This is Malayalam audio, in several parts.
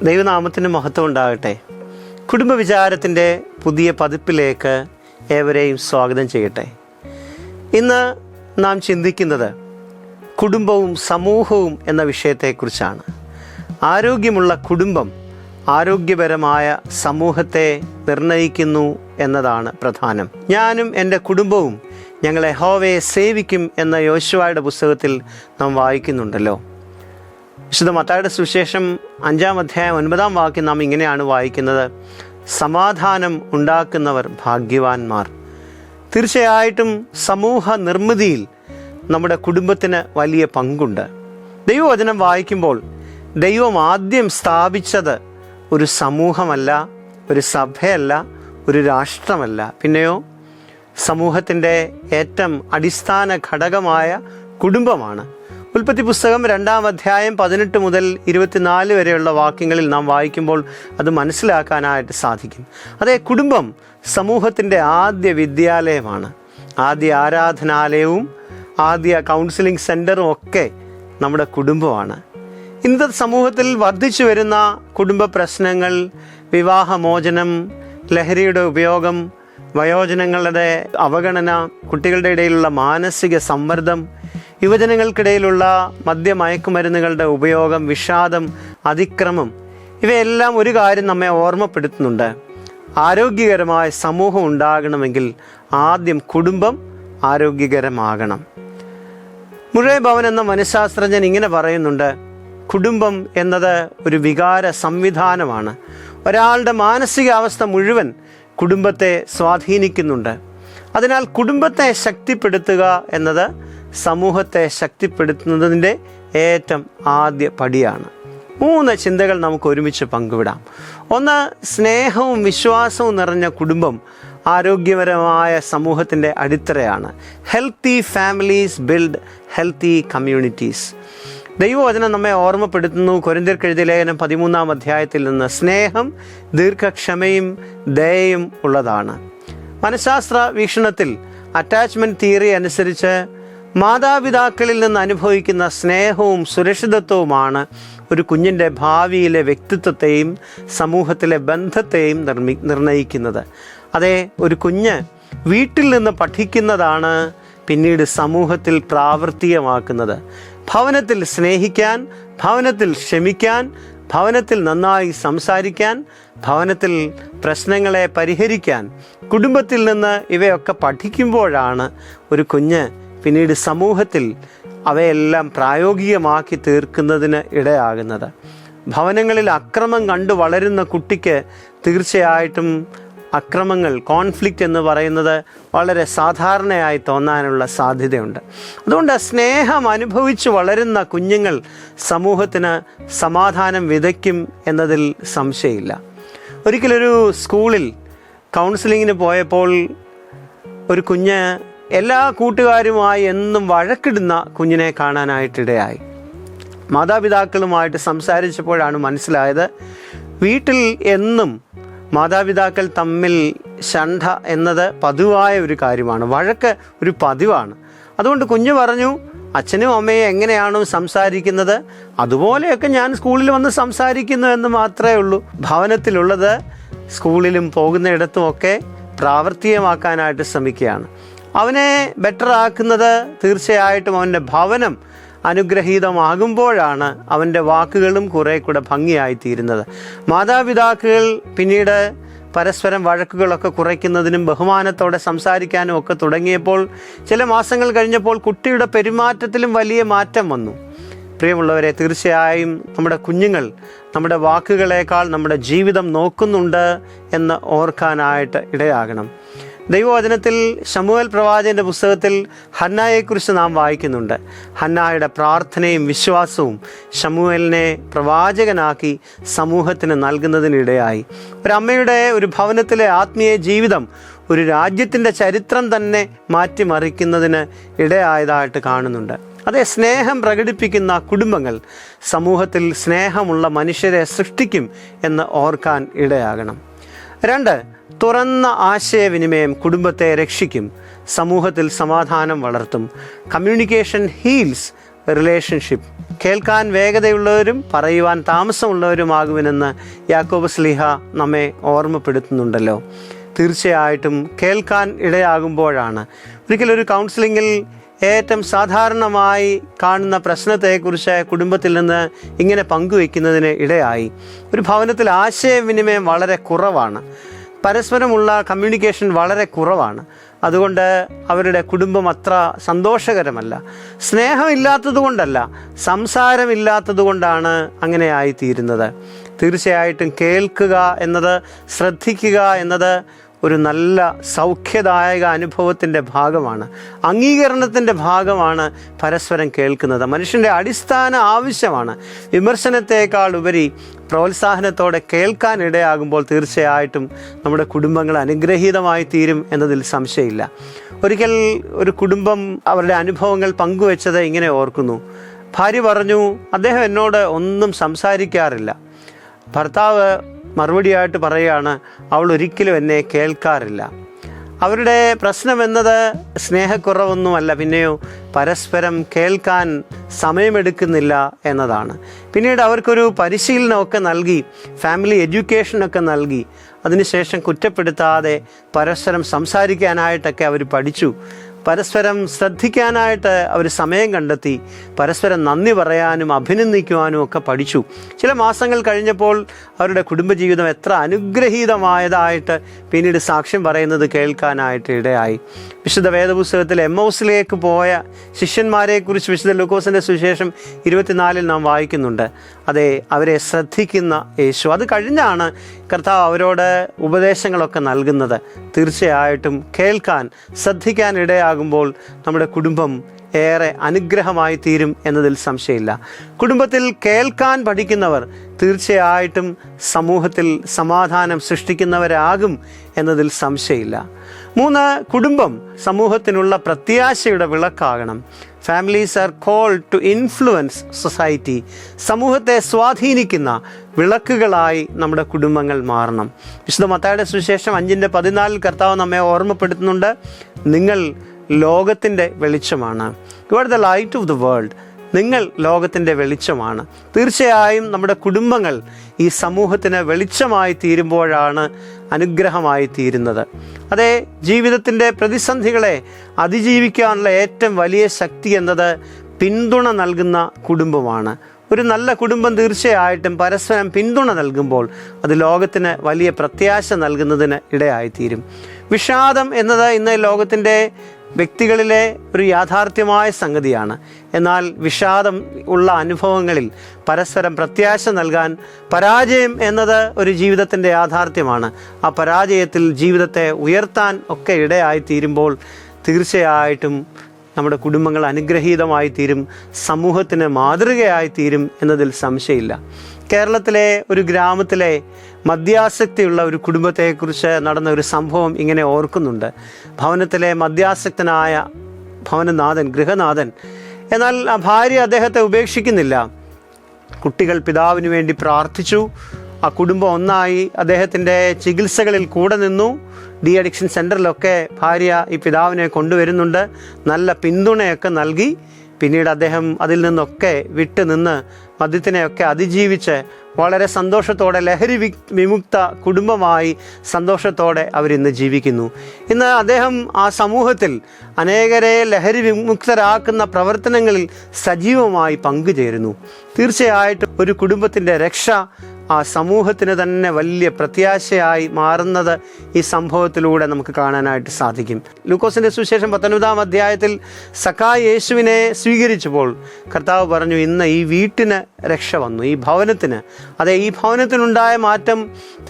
ദൈവനാമത്തിന് മഹത്വം ഉണ്ടാകട്ടെ. കുടുംബ വിചാരത്തിൻ്റെ പുതിയ പതിപ്പിലേക്ക് ഏവരെയും സ്വാഗതം ചെയ്യട്ടെ. ഇന്ന് നാം ചിന്തിക്കുന്നത് കുടുംബവും സമൂഹവും എന്ന വിഷയത്തെക്കുറിച്ചാണ്. ആരോഗ്യമുള്ള കുടുംബം ആരോഗ്യപരമായ സമൂഹത്തെ നിർണയിക്കുന്നു എന്നതാണ് പ്രധാനം. ഞാനും എൻ്റെ കുടുംബവും ഞങ്ങൾ യഹോവയെ സേവിക്കും എന്ന യോശുവയുടെ പുസ്തകത്തിൽ നാം വായിക്കുന്നുണ്ടല്ലോ. വിശുദ്ധ മത്തായിയുടെ സുവിശേഷം 5-ാം അധ്യായം 9-ാം വാക്യം നാം ഇങ്ങനെയാണ് വായിക്കുന്നത്: സമാധാനം ഉണ്ടാക്കുന്നവർ ഭാഗ്യവാന്മാർ. തീർച്ചയായിട്ടും സമൂഹ നിർമ്മിതിയിൽ നമ്മുടെ കുടുംബത്തിന് വലിയ പങ്കുണ്ട്. ദൈവവചനം വായിക്കുമ്പോൾ ദൈവം ആദ്യം സ്ഥാപിച്ചത് ഒരു സമൂഹമല്ല, ഒരു സഭയല്ല, ഒരു രാഷ്ട്രമല്ല, പിന്നെയോ സമൂഹത്തിൻ്റെ ഏറ്റവും അടിസ്ഥാന ഘടകമായ കുടുംബമാണ്. ഉൽപ്പത്തി പുസ്തകം 2-ാം അധ്യായം 18 മുതൽ 24 വരെയുള്ള വാക്യങ്ങളിൽ നാം വായിക്കുമ്പോൾ അത് മനസ്സിലാക്കാനായിട്ട് സാധിക്കും. അതേ, കുടുംബം സമൂഹത്തിൻ്റെ ആദ്യ വിദ്യാലയമാണ്. ആദ്യ ആരാധനാലയവും ആദ്യ കൗൺസിലിംഗ് സെൻ്ററും ഒക്കെ നമ്മുടെ കുടുംബമാണ്. ഇന്നത്തെ സമൂഹത്തിൽ വർദ്ധിച്ചു വരുന്ന കുടുംബ പ്രശ്നങ്ങൾ, വിവാഹമോചനം, ലഹരിയുടെ ഉപയോഗം, വയോജനങ്ങളുടെ അവഗണന, കുട്ടികളുടെ ഇടയിലുള്ള മാനസിക സമ്മർദ്ദം, യുവജനങ്ങൾക്കിടയിലുള്ള മദ്യമയക്കുമരുന്നുകളുടെ ഉപയോഗം, വിഷാദം, അതിക്രമം, ഇവയെല്ലാം ഒരു കാര്യം നമ്മെ ഓർമ്മപ്പെടുത്തുന്നുണ്ട്. ആരോഗ്യകരമായ സമൂഹം ഉണ്ടാകണമെങ്കിൽ ആദ്യം കുടുംബം ആരോഗ്യകരമാകണം. മുറേ ഭവൻ എന്ന മനഃശാസ്ത്രജ്ഞൻ ഇങ്ങനെ പറയുന്നുണ്ട്: കുടുംബം എന്നത് ഒരു വികാര സംവിധാനമാണ്. ഒരാളുടെ മാനസികാവസ്ഥ മുഴുവൻ കുടുംബത്തെ സ്വാധീനിക്കുന്നുണ്ട്. അതിനാൽ കുടുംബത്തെ ശക്തിപ്പെടുത്തുക എന്നത് സമൂഹത്തെ ശക്തിപ്പെടുത്തുന്നതിൻ്റെ ഏറ്റവും ആദ്യ പടിയാണ്. 3 ചിന്തകൾ നമുക്ക് ഒരുമിച്ച് പങ്കുവിടാം. ഒന്ന്, സ്നേഹവും വിശ്വാസവും നിറഞ്ഞ കുടുംബം ആരോഗ്യപരമായ സമൂഹത്തിൻ്റെ അടിത്തറയാണ്. Healthy families build healthy communities. ദൈവവചനം നമ്മെ ഓർമ്മപ്പെടുത്തുന്നു. കൊരിന്ത്യർക്ക് എഴുതിയ ലേഖനം 13-ാം അധ്യായത്തിൽ നിന്ന്: സ്നേഹം ദീർഘക്ഷമയും ദയയും ഉള്ളതാണ്. മനഃശാസ്ത്ര വീക്ഷണത്തിൽ അറ്റാച്ച്മെൻറ്റ് തിയറി അനുസരിച്ച് മാതാപിതാക്കളിൽ നിന്ന് അനുഭവിക്കുന്ന സ്നേഹവും സുരക്ഷിതത്വവുമാണ് ഒരു കുഞ്ഞിൻ്റെ ഭാവിയിലെ വ്യക്തിത്വത്തെയും സമൂഹത്തിലെ ബന്ധത്തെയും നിർണയിക്കുന്നത്. അതേ, ഒരു കുഞ്ഞ് വീട്ടിൽ നിന്ന് പഠിക്കുന്നതാണ് പിന്നീട് സമൂഹത്തിൽ പ്രാവർത്തികമാക്കുന്നത്. ഭവനത്തിൽ സ്നേഹിക്കാൻ, ഭവനത്തിൽ ക്ഷമിക്കാൻ, ഭവനത്തിൽ നന്നായി സംസാരിക്കാൻ, ഭവനത്തിൽ പ്രശ്നങ്ങളെ പരിഹരിക്കാൻ, കുടുംബത്തിൽ നിന്ന് ഇവയൊക്കെ പഠിക്കുമ്പോഴാണ് ഒരു കുഞ്ഞ് പിന്നീട് സമൂഹത്തിൽ അവയെല്ലാം പ്രായോഗികമാക്കി തീർക്കുന്നതിന് ഇടയാകുന്നത്. ഭവനങ്ങളിൽ അക്രമം കണ്ടു വളരുന്ന കുട്ടിക്ക് തീർച്ചയായിട്ടും അക്രമങ്ങൾ, കോൺഫ്ലിക്റ്റ് എന്ന് പറയുന്നത് വളരെ സാധാരണയായി തോന്നാനുള്ള സാധ്യതയുണ്ട്. അതുകൊണ്ട് സ്നേഹം അനുഭവിച്ച് വളരുന്ന കുഞ്ഞുങ്ങൾ സമൂഹത്തിന് സമാധാനം വിതയ്ക്കും എന്നതിൽ സംശയമില്ല. ഒരിക്കലൊരു സ്കൂളിൽ കൗൺസിലിങ്ങിന് പോയപ്പോൾ ഒരു കുഞ്ഞ് എല്ലാ കൂട്ടുകാരുമായി എന്നും വഴക്കിടുന്ന കുഞ്ഞിനെ കാണാനായിട്ടിടയായി. മാതാപിതാക്കളുമായിട്ട് സംസാരിച്ചപ്പോഴാണ് മനസ്സിലായത്, വീട്ടിൽ എന്നും മാതാപിതാക്കൾ തമ്മിൽ ശണ്ഠ എന്നത് പതിവായ ഒരു കാര്യമാണ്. വഴക്ക് ഒരു പതിവാണ്. അതുകൊണ്ട് കുഞ്ഞ് പറഞ്ഞു, അച്ഛനും അമ്മയും എങ്ങനെയാണോ സംസാരിക്കുന്നത് അതുപോലെയൊക്കെ ഞാൻ സ്കൂളിൽ വന്ന് സംസാരിക്കുന്നു എന്ന് മാത്രമേ ഉള്ളൂ. ഭവനത്തിലുള്ളത് സ്കൂളിലും പോകുന്നിടത്തുമൊക്കെ പ്രാവർത്തികമാക്കാനായിട്ട് ശ്രമിക്കുകയാണ്. അവനെ ബെറ്റർ ആക്കുന്നത് തീർച്ചയായിട്ടും അവൻ്റെ ഭവനം അനുഗ്രഹീതമാകുമ്പോഴാണ് അവൻ്റെ വാക്കുകളും കുറെ കൂടെ ഭംഗിയായിത്തീരുന്നത്. മാതാപിതാക്കൾ പിന്നീട് പരസ്പരം വഴക്കുകളൊക്കെ കുറയ്ക്കുന്നതിനും ബഹുമാനത്തോടെ സംസാരിക്കാനും ഒക്കെ തുടങ്ങിയപ്പോൾ ചില മാസങ്ങൾ കഴിഞ്ഞപ്പോൾ കുട്ടിയുടെ പെരുമാറ്റത്തിലും വലിയ മാറ്റം വന്നു. പ്രിയമുള്ളവരെ, തീർച്ചയായും നമ്മുടെ കുഞ്ഞുങ്ങൾ നമ്മുടെ വാക്കുകളേക്കാൾ നമ്മുടെ ജീവിതം നോക്കുന്നുണ്ട് എന്ന് ഓർക്കാനായിട്ട് ഇടയാകണം. ദൈവവചനത്തിൽ ശമൂവേൽ പ്രവാചകന്റെ പുസ്തകത്തിൽ ഹന്നായെക്കുറിച്ച് നാം വായിക്കുന്നുണ്ട്. ഹന്നായുടെ പ്രാർത്ഥനയും വിശ്വാസവും ശമൂവേലിനെ പ്രവാചകനാക്കി സമൂഹത്തിന് നൽകുന്നതിനിടയായി. ഒരമ്മയുടെ ഒരു ഭവനത്തിലെ ആത്മീയ ജീവിതം ഒരു രാജ്യത്തിൻ്റെ ചരിത്രം തന്നെ മാറ്റിമറിക്കുന്നതിന് ഇടയായതായിട്ട് കാണുന്നുണ്ട്. അതേ, സ്നേഹം പ്രകടിപ്പിക്കുന്ന കുടുംബങ്ങൾ സമൂഹത്തിൽ സ്നേഹമുള്ള മനുഷ്യരെ സൃഷ്ടിക്കും എന്ന് ഓർക്കാൻ ഇടയാകണം. 2, തുറന്ന ആശയവിനിമയം കുടുംബത്തെ രക്ഷിക്കും, സമൂഹത്തിൽ സമാധാനം വളർത്തും. Communication heels relationship. കേൾക്കാൻ വേഗതയുള്ളവരും പറയുവാൻ താമസമുള്ളവരുമാകുമെന്ന് യാക്കോബ് ശ്ലീഹ നമ്മെ ഓർമ്മപ്പെടുത്തുന്നുണ്ടല്ലോ. തീർച്ചയായിട്ടും കേൾക്കാൻ ഇടയാകുമ്പോഴാണ്. ഒരിക്കലൊരു കൗൺസിലിങ്ങിൽ ഏറ്റവും സാധാരണമായി കാണുന്ന പ്രശ്നത്തെക്കുറിച്ച് കുടുംബത്തിൽ നിന്ന് ഇങ്ങനെ പങ്കുവയ്ക്കുന്നതിന് ഇടയായി. ഒരു ഭവനത്തിൽ ആശയവിനിമയം വളരെ കുറവാണ്, പരസ്പരമുള്ള കമ്മ്യൂണിക്കേഷൻ വളരെ കുറവാണ്. അതുകൊണ്ട് അവരുടെ കുടുംബം അത്ര സന്തോഷകരമല്ല. സ്നേഹമില്ലാത്തത് കൊണ്ടല്ല, സംസാരമില്ലാത്തത് കൊണ്ടാണ് അങ്ങനെ ആയിത്തീരുന്നത്. തീർച്ചയായിട്ടും കേൾക്കുക എന്നത്, ശ്രദ്ധിക്കുക എന്നത് ഒരു നല്ല സൗഖ്യദായക അനുഭവത്തിൻ്റെ ഭാഗമാണ്, അംഗീകരണത്തിൻ്റെ ഭാഗമാണ് പരസ്പരം കേൾക്കുന്നത്. മനുഷ്യൻ്റെ അടിസ്ഥാന ആവശ്യമാണ്. വിമർശനത്തേക്കാൾ ഉപരി പ്രോത്സാഹനത്തോടെ കേൾക്കാൻ ഇടയാകുമ്പോൾ തീർച്ചയായിട്ടും നമ്മുടെ കുടുംബങ്ങൾ അനുഗ്രഹീതമായി തീരും എന്നതിൽ സംശയമില്ല. ഒരിക്കൽ ഒരു കുടുംബം അവരുടെ അനുഭവങ്ങൾ പങ്കുവെച്ചത് ഇങ്ങനെ ഓർക്കുന്നു. ഭാര്യ പറഞ്ഞു, അദ്ദേഹം എന്നോട് ഒന്നും സംസാരിക്കാറില്ല. ഭർത്താവ് മറുപടിയായിട്ട് പറയുകയാണ്, അവൾ ഒരിക്കലും എന്നെ കേൾക്കാറില്ല. അവരുടെ പ്രശ്നം എന്നത് സ്നേഹക്കുറവൊന്നുമല്ല, പിന്നെയോ പരസ്പരം കേൾക്കാൻ സമയമെടുക്കുന്നില്ല എന്നതാണ്. പിന്നീട് അവർക്കൊരു പരിശീലനമൊക്കെ നൽകി, ഫാമിലി എഡ്യൂക്കേഷനൊക്കെ നൽകി. അതിനുശേഷം കുറ്റപ്പെടുത്താതെ പരസ്പരം സംസാരിക്കാനായിട്ടൊക്കെ അവർ പഠിച്ചു. പരസ്പരം ശ്രദ്ധിക്കാനായിട്ട് അവർ സമയം കണ്ടെത്തി. പരസ്പരം നന്ദി പറയാനും അഭിനന്ദിക്കുവാനും ഒക്കെ പഠിച്ചു. ചില മാസങ്ങൾ കഴിഞ്ഞപ്പോൾ അവരുടെ കുടുംബജീവിതം എത്ര അനുഗ്രഹീതമായതായിട്ട് പിന്നീട് സാക്ഷ്യം പറയുന്നത് കേൾക്കാനായിട്ട് ഇടയായി. വിശുദ്ധ വേദപുസ്തകത്തിൽ എമ്മൗസിലേക്ക് പോയ ശിഷ്യന്മാരെക്കുറിച്ച് വിശുദ്ധ ലൂക്കോസിൻ്റെ സുവിശേഷം 24 നാം വായിക്കുന്നുണ്ട്. അതെ, അവരെ ശ്രദ്ധിക്കുന്ന യേശു. അത് കഴിഞ്ഞാണ് കർത്താവ് അവരോട് ഉപദേശങ്ങളൊക്കെ നൽകുന്നത്. തീർച്ചയായിട്ടും കേൾക്കാൻ, ശ്രദ്ധിക്കാൻ ഇടയാകുമ്പോൾ നമ്മുടെ കുടുംബം ഏറെ അനുഗ്രഹമായി തീരും എന്നതിൽ സംശയമില്ല. കുടുംബത്തിൽ കേൾക്കാൻ പഠിക്കുന്നവർ തീർച്ചയായിട്ടും സമൂഹത്തിൽ സമാധാനം സൃഷ്ടിക്കുന്നവരാകും എന്നതിൽ സംശയമില്ല. 3, കുടുംബം സമൂഹത്തിനുള്ള പ്രത്യാശയുടെ വിളക്കാകണം. Families are called to influence society. സമൂഹത്തെ സ്വാധീനിക്കുന്ന വിളക്കുകളായി നമ്മുടെ കുടുംബങ്ങൾ മാറണം. വിശുദ്ധ മത്തായിയുടെ സുവിശേഷം 5:14 കർത്താവ് നമ്മെ ഓർമ്മപ്പെടുത്തുന്നുണ്ട്, നിങ്ങൾ ലോകത്തിൻ്റെ വെളിച്ചമാണ്. You are the light of the world. നിങ്ങൾ ലോകത്തിൻ്റെ വെളിച്ചമാണ്. തീർച്ചയായും നമ്മുടെ കുടുംബങ്ങൾ ഈ സമൂഹത്തിന് വെളിച്ചമായി തീരുമ്പോഴാണ് അനുഗ്രഹമായി തീരുന്നത്. അതേ, ജീവിതത്തിൻ്റെ പ്രതിസന്ധികളെ അതിജീവിക്കാനുള്ള ഏറ്റവും വലിയ ശക്തി എന്നത് പിന്തുണ നൽകുന്ന കുടുംബമാണ്. ഒരു നല്ല കുടുംബം തീർച്ചയായിട്ടും പരസ്പരം പിന്തുണ നൽകുമ്പോൾ അത് ലോകത്തിന് വലിയ പ്രത്യാശ നൽകുന്നതിന് ഇടയായിത്തീരും. വിഷാദം എന്നത് ഇന്ന് ലോകത്തിൻ്റെ വ്യക്തികളിലെ ഒരു യാഥാർത്ഥ്യമായ സംഗതിയാണ്. എന്നാൽ വിഷാദം ഉള്ള അനുഭവങ്ങളിൽ പരസ്പരം പ്രത്യാശ നൽകാൻ, പരാജയം എന്നത് ഒരു ജീവിതത്തിൻ്റെ യാഥാർത്ഥ്യമാണ്. ആ പരാജയത്തിൽ ജീവിതത്തെ ഉയർത്താൻ ഒക്കെ ഇടയായിത്തീരുമ്പോൾ തീർച്ചയായിട്ടും നമ്മുടെ കുടുംബങ്ങൾ അനുഗ്രഹീതമായി തീരും, സമൂഹത്തിന് മാതൃകയായി തീരും എന്നതിൽ സംശയമില്ല. കേരളത്തിലെ ഒരു ഗ്രാമത്തിലെ മദ്യാസക്തിയുള്ള ഒരു കുടുംബത്തെക്കുറിച്ച് നടന്ന ഒരു സംഭവം ഇങ്ങനെ ഓർക്കുന്നുണ്ട്. ഭവനത്തിലെ മദ്യാസക്തനായ ഭവനനാഥൻ, ഗൃഹനാഥൻ, എന്നാൽ ആ ഭാര്യ അദ്ദേഹത്തെ ഉപേക്ഷിക്കുന്നില്ല. കുട്ടികൾ പിതാവിന് വേണ്ടി പ്രാർത്ഥിച്ചു. ആ കുടുംബം ഒന്നായി അദ്ദേഹത്തിൻ്റെ ചികിത്സകളിൽ കൂടെ നിന്നു. ഡി അഡിക്ഷൻ സെൻറ്ററിലൊക്കെ ഭാര്യ ഈ പിതാവിനെ കൊണ്ടുവരുന്നുണ്ട്. നല്ല പിന്തുണയൊക്കെ നൽകി. പിന്നീട് അദ്ദേഹം അതിൽ നിന്നൊക്കെ വിട്ടു നിന്ന് മദ്യത്തിനെയൊക്കെ അതിജീവിച്ച് വളരെ സന്തോഷത്തോടെ ലഹരി വിമുക്ത കുടുംബമായി സന്തോഷത്തോടെ അവരിന്ന് ജീവിക്കുന്നു. ഇന്ന് അദ്ദേഹം ആ സമൂഹത്തിൽ അനേകരെ ലഹരി വിമുക്തരാക്കുന്ന പ്രവർത്തനങ്ങളിൽ സജീവമായി പങ്കുചേരുന്നു. തീർച്ചയായിട്ടും ഒരു കുടുംബത്തിൻ്റെ രക്ഷ ആ സമൂഹത്തിന് തന്നെ വലിയ പ്രത്യാശയായി മാറുന്നത് ഈ സംഭവത്തിലൂടെ നമുക്ക് കാണാനായിട്ട് സാധിക്കും. ലൂക്കോസിൻ്റെ സുവിശേഷം 19-ാം അധ്യായത്തിൽ സക്കായി യേശുവിനെ സ്വീകരിച്ചപ്പോൾ കർത്താവ് പറഞ്ഞു, ഇന്ന് ഈ വീട്ടിന് രക്ഷ വന്നു, ഈ ഭവനത്തിന്. അതെ, ഈ ഭവനത്തിനുണ്ടായ മാറ്റം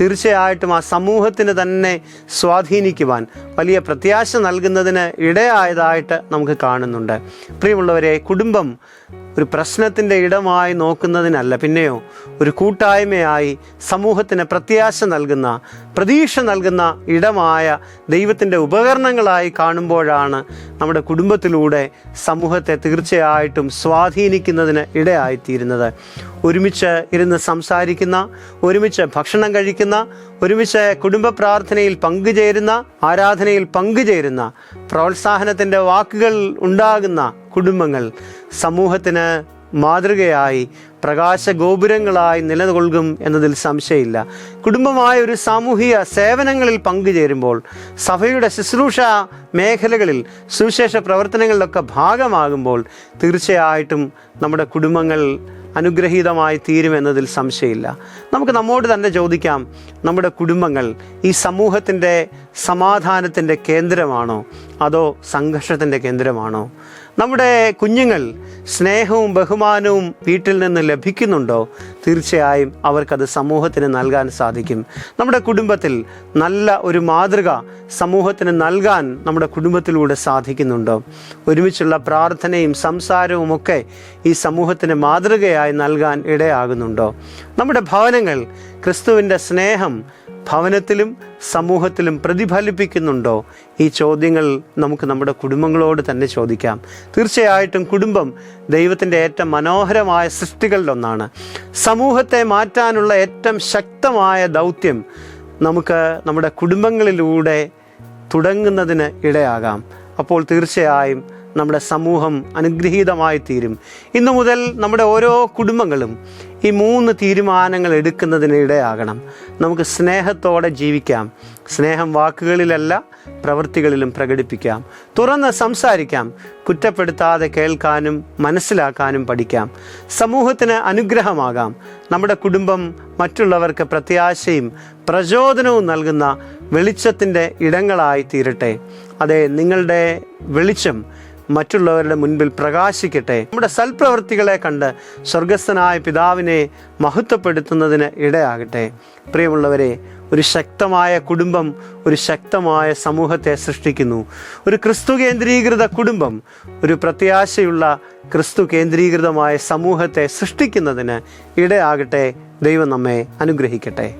തീർച്ചയായിട്ടും ആ സമൂഹത്തിന് തന്നെ സ്വാധീനിക്കുവാൻ വലിയ പ്രത്യാശ നൽകുന്നതിന് ഇടയായതായിട്ട് നമുക്ക് കാണുന്നുണ്ട്. പ്രിയമുള്ളവരെ, കുടുംബം ഒരു പ്രശ്നത്തിൻ്റെ ഇടമായി നോക്കുന്നതിനല്ല, പിന്നെയോ ഒരു കൂട്ടായ്മയായി സമൂഹത്തിന് പ്രത്യാശ നൽകുന്ന, പ്രതീക്ഷ നൽകുന്ന ഇടമായ ദൈവത്തിൻ്റെ ഉപകരണങ്ങളായി കാണുമ്പോഴാണ് നമ്മുടെ കുടുംബത്തിലൂടെ സമൂഹത്തെ തീർച്ചയായിട്ടും സ്വാധീനിക്കുന്നതിന് ഇടയായിത്തീരുന്നത്. ഒരുമിച്ച് ഇരുന്ന് സംസാരിക്കുന്ന, ഒരുമിച്ച് ഭക്ഷണം കഴിക്കുന്ന, ഒരുമിച്ച് കുടുംബ പ്രാർത്ഥനയിൽ പങ്കുചേരുന്ന, ആരാധനയിൽ പങ്കുചേരുന്ന, പ്രോത്സാഹനത്തിൻ്റെ വാക്കുകൾ ഉണ്ടാകുന്ന കുടുംബങ്ങൾ സമൂഹത്തിന് മാതൃകയായി പ്രകാശഗോപുരങ്ങളായി നിലകൊള്ളും എന്നതിൽ സംശയമില്ല. കുടുംബമായ ഒരു സാമൂഹിക സേവനങ്ങളിൽ പങ്കുചേരുമ്പോൾ, സഭയുടെ ശുശ്രൂഷ മേഖലകളിൽ സുവിശേഷ പ്രവർത്തനങ്ങളിലൊക്കെ ഭാഗമാകുമ്പോൾ തീർച്ചയായിട്ടും നമ്മുടെ കുടുംബങ്ങൾ അനുഗ്രഹീതമായി തീരുമെന്നതിൽ സംശയമില്ല. നമുക്ക് നമ്മോട് തന്നെ ചോദിക്കാം, നമ്മുടെ കുടുംബങ്ങൾ ഈ സമൂഹത്തിൻ്റെ സമാധാനത്തിൻ്റെ കേന്ദ്രമാണോ അതോ സംഘർഷത്തിൻ്റെ കേന്ദ്രമാണോ? നമ്മുടെ കുഞ്ഞുങ്ങൾ സ്നേഹവും ബഹുമാനവും വീട്ടിൽ നിന്ന് ലഭിക്കുന്നുണ്ടോ? തീർച്ചയായും അവർക്കത് സമൂഹത്തിന് നൽകാൻ സാധിക്കും. നമ്മുടെ കുടുംബത്തിൽ നല്ല ഒരു മാതൃക സമൂഹത്തിന് നൽകാൻ നമ്മുടെ കുടുംബത്തിലൂടെ സാധിക്കുന്നുണ്ടോ? ഒരുമിച്ചുള്ള പ്രാർത്ഥനയും സംസാരവും ഒക്കെ ഈ സമൂഹത്തിന് മാതൃകയായി നൽകാൻ ഇടയാകുന്നുണ്ടോ? നമ്മുടെ ഭവനങ്ങൾ ക്രിസ്തുവിൻ്റെ സ്നേഹം ഭവനത്തിലും സമൂഹത്തിലും പ്രതിഫലിപ്പിക്കുന്നുണ്ടോ? ഈ ചോദ്യങ്ങൾ നമുക്ക് നമ്മുടെ കുടുംബങ്ങളോട് തന്നെ ചോദിക്കാം. തീർച്ചയായിട്ടും കുടുംബം ദൈവത്തിൻ്റെ ഏറ്റവും മനോഹരമായ സൃഷ്ടികളിലൊന്നാണ്. സമൂഹത്തെ മാറ്റാനുള്ള ഏറ്റവും ശക്തമായ ദൗത്യം നമുക്ക് നമ്മുടെ കുടുംബങ്ങളിലൂടെ തുടങ്ങുന്നതിന് ഇടയാകാം. അപ്പോൾ തീർച്ചയായും നമ്മുടെ സമൂഹം അനുഗ്രഹീതമായി തീരും. ഇന്നു മുതൽ നമ്മുടെ ഓരോ കുടുംബങ്ങളും ഈ 3 തീരുമാനങ്ങൾ എടുക്കുന്നതിന് ഇടയാകണം. നമുക്ക് സ്നേഹത്തോടെ ജീവിക്കാം. സ്നേഹം വാക്കുകളിലല്ല പ്രവൃത്തികളിലും പ്രകടിപ്പിക്കാം. തുറന്ന് സംസാരിക്കാം. കുറ്റപ്പെടുത്താതെ കേൾക്കാനും മനസ്സിലാക്കാനും പഠിക്കാം. സമൂഹത്തിന് അനുഗ്രഹമാകാം. നമ്മുടെ കുടുംബം മറ്റുള്ളവർക്ക് പ്രത്യാശയും പ്രചോദനവും നൽകുന്ന വെളിച്ചത്തിൻ്റെ ഇടങ്ങളായി തീരട്ടെ. അതെ, നിങ്ങളുടെ വെളിച്ചം മറ്റുള്ളവരുടെ മുൻപിൽ പ്രകാശിക്കട്ടെ. നമ്മുടെ സൽപ്രവൃത്തികളെ കണ്ട് സ്വർഗസ്ഥനായ പിതാവിനെ മഹത്വപ്പെടുത്തുന്നതിന് ഇടയാകട്ടെ. പ്രിയമുള്ളവരെ, ഒരു ശക്തമായ കുടുംബം ഒരു ശക്തമായ സമൂഹത്തെ സൃഷ്ടിക്കുന്നു. ഒരു ക്രിസ്തു കേന്ദ്രീകൃത കുടുംബം ഒരു പ്രത്യാശയുള്ള ക്രിസ്തു കേന്ദ്രീകൃതമായ സമൂഹത്തെ സൃഷ്ടിക്കുന്നതിന് ഇടയാകട്ടെ. ദൈവം നമ്മെ അനുഗ്രഹിക്കട്ടെ.